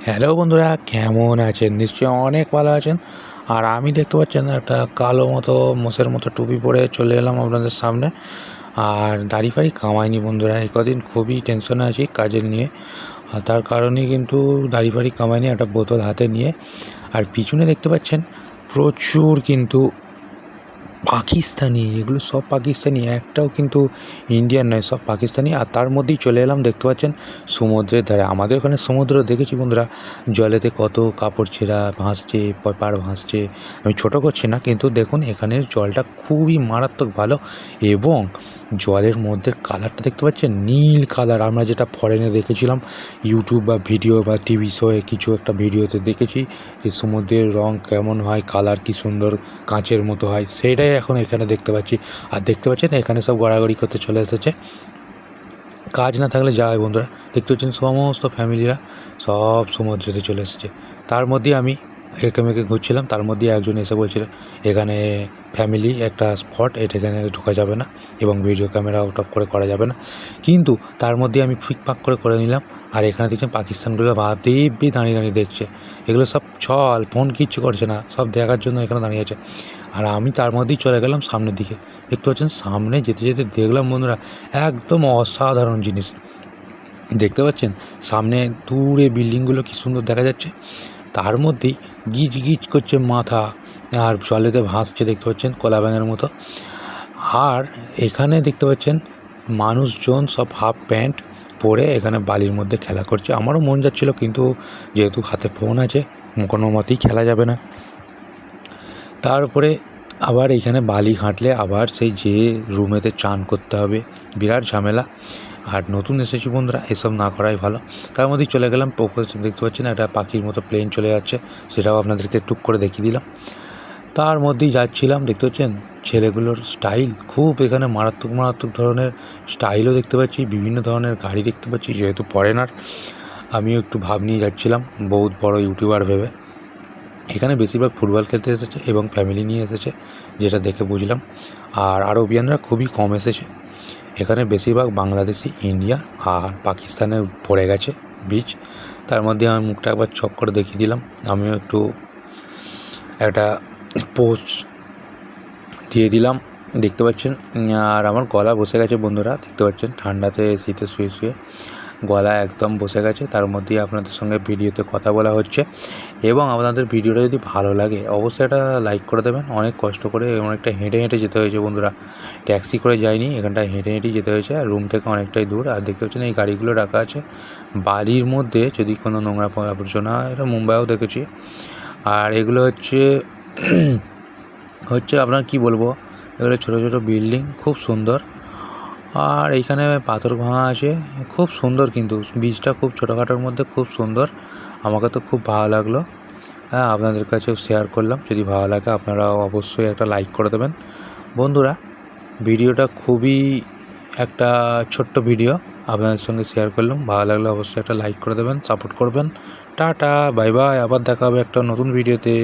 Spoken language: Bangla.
হ্যালো বন্ধুরা, কেমন আছেন? নিশ্চয়ই অনেক ভালো আছেন। আর আমি দেখতে পাচ্ছেন একটা কালো মতো মোষের মতো টুপি পরে চলে এলাম আপনাদের সামনে। আর দাড়ি ফাড়ি কামাইনি বন্ধুরা, এই কদিন খুবই টেনশনে আছি কাজের নিয়ে। আর তার কারণেই কিন্তু দাড়ি ফাড়ি কামাইনি, একটা বোতল হাতে নিয়ে। আর পিছনে দেখতে পাচ্ছেন প্রচুর কিন্তু পাকিস্তানি, এগুলো সব পাকিস্তানি, একটাও কিন্তু ইন্ডিয়ান নয়, সব পাকিস্তানি। আর তার মধ্যেই চলে এলাম, দেখতে পাচ্ছেন সমুদ্রের ধারে। আমাদের ওখানে সমুদ্র দেখেছি বন্ধুরা, জলেতে কত কাপড় ছেঁড়া ভাসছে, পাড় ভাসছে। আমি ছোটো করছি না, কিন্তু দেখুন এখানের জলটা খুবই মারাত্মক ভালো। এবং জলের মধ্যে কালারটা দেখতে পাচ্ছেন নীল কালার। আমরা যেটা ফরেনে দেখেছিলাম ইউটিউব বা ভিডিও বা টিভি শোয়ে কিছু একটা ভিডিওতে দেখেছি যে সমুদ্রের রং কেমন হয়, কালার কি সুন্দর কাঁচের মতো হয়, সেইটাই এখন এখানে দেখতে পাচ্ছি। আর দেখতে পাচ্ছেন এখানে সব গড়াগড়ি করতে চলে এসেছে। কাজ না থাকলে যায় বন্ধুরা, দেখতে পাচ্ছেন সমস্ত ফ্যামিলিরা সব সমুদ্রেতে চলে এসেছে। তার মধ্যে আমি এঁকে মেকে ঘুরছিলাম, তার মধ্যে একজন এসে বলছিল এখানে ফ্যামিলি একটা স্পট, এখানে ঢোকা যাবে না এবং ভিডিও ক্যামেরা আউট অফ করে করা যাবে না। কিন্তু তার মধ্যে আমি ফিকফাক করে নিলাম। আর এখানে দেখছেন পাকিস্তানগুলো দিব্যি দাঁড়িয়ে দাঁড়িয়ে দেখছে। এগুলো সব ছল, ফোন কিচ্ছু করছে না, সব দেখার জন্য এখানে দাঁড়িয়ে আছে। আর আমি তার মধ্যেই চলে গেলাম সামনের দিকে। দেখতে পাচ্ছেন সামনে যেতে যেতে দেখলাম বন্ধুরা একদম অসাধারণ জিনিস। দেখতে পাচ্ছেন সামনে দূরে বিল্ডিংগুলো কি সুন্দর দেখা যাচ্ছে, তার মধ্যেই গিজ গিজ করছে মাথা আর জলেতে ভাসছে, দেখতে পাচ্ছেন কলা ব্যাঙের মতো। আর এখানে দেখতে পাচ্ছেন মানুষজন সব হাফ প্যান্ট পরে এখানে বালির মধ্যে খেলা করছে। আমারও মন যাচ্ছিল, কিন্তু যেহেতু হাতে ফোন আছে কোনো মতেই খেলা যাবে না। তারপরে আবার এইখানে বালি ঘাঁটলে আবার সেই যে রুমেতে চান করতে হবে, বিরাট ঝামেলা। আর নতুন এসেছি বন্ধুরা, এসব না করাই ভালো। তার মধ্যেই চলে গেলাম দেখতে পাচ্ছেন একটা পাখির মতো প্লেন চলে যাচ্ছে, সেটাও আপনাদেরকে টুক করে দেখিয়ে দিলাম। তার মধ্যেই যাচ্ছিলাম, দেখতে পাচ্ছেন ছেলেগুলোর স্টাইল খুব, এখানে মারাত্মক মারাত্মক ধরনের স্টাইলও দেখতে পাচ্ছি, বিভিন্ন ধরনের গাড়ি দেখতে পাচ্ছি। যেহেতু ফরেনার, আমিও একটু ভাব নিয়ে যাচ্ছিলাম বহুত বড় ইউটিউবার ভেবে। এখানে বেশিরভাগ ফুটবল খেলতে এসেছে এবং ফ্যামিলি নিয়ে এসেছে, যেটা দেখে বুঝলাম। আর আরবিয়ানরা খুবই কম এসেছে এখানে, বেশিরভাগ বাংলাদেশি, ইন্ডিয়া আর পাকিস্তানে পড়ে গেছে বীজ। তার মধ্যে আমি মুখটা একবার চক করে দেখিয়ে দিলাম, আমিও একটু একটা পোস্ট দিয়ে দিলাম, দেখতে পাচ্ছেন। আর আমার গলা বসে গেছে বন্ধুরা, দেখতে পাচ্ছেন ঠান্ডাতে শীতে শুয়ে শুয়ে গলা একদম বসে গেছে। তার মধ্যেই আপনাদের সঙ্গে ভিডিওতে কথা বলা হচ্ছে। এবং আপনাদের ভিডিওটা যদি ভালো লাগে অবশ্যই একটা লাইক করে দেবেন। অনেক কষ্ট করে অনেকটা হেঁটে হেঁটে যেতে হয়েছে বন্ধুরা, ট্যাক্সি করে যাইনি, এখানটায় হেঁটে হেঁটেই যেতে হয়েছে। আর রুম থেকে অনেকটাই দূর। আর দেখতে পাচ্ছেন এই গাড়িগুলো রাখা আছে বাড়ির মধ্যে, যদি কোনো নোংরা আবর্জনা, এটা মুম্বাইও দেখেছি। আর এগুলো হচ্ছে আপনার কি বলবো, এগুলো ছোটো ছোটো বিল্ডিং, খুব সুন্দর। আর এইখানে পাথর ভাঙা আছে, খুব সুন্দর, কিন্তু বীজটা খুব ছোটোখাটোর মধ্যে খুব সুন্দর। আমাকে তো খুব ভালো লাগলো। হ্যাঁ, আপনাদের কাছেও শেয়ার করলাম। যদি ভালো লাগে আপনারাও অবশ্যই একটা লাইক করে দেবেন বন্ধুরা। ভিডিওটা খুবই একটা ছোট্ট ভিডিও আপনাদের সঙ্গে শেয়ার করলাম, ভালো লাগলে অবশ্যই একটা লাইক করে দেবেন, সাপোর্ট করবেন। টাটা, বাই বাই, আবার দেখা হবে একটা নতুন ভিডিওতে।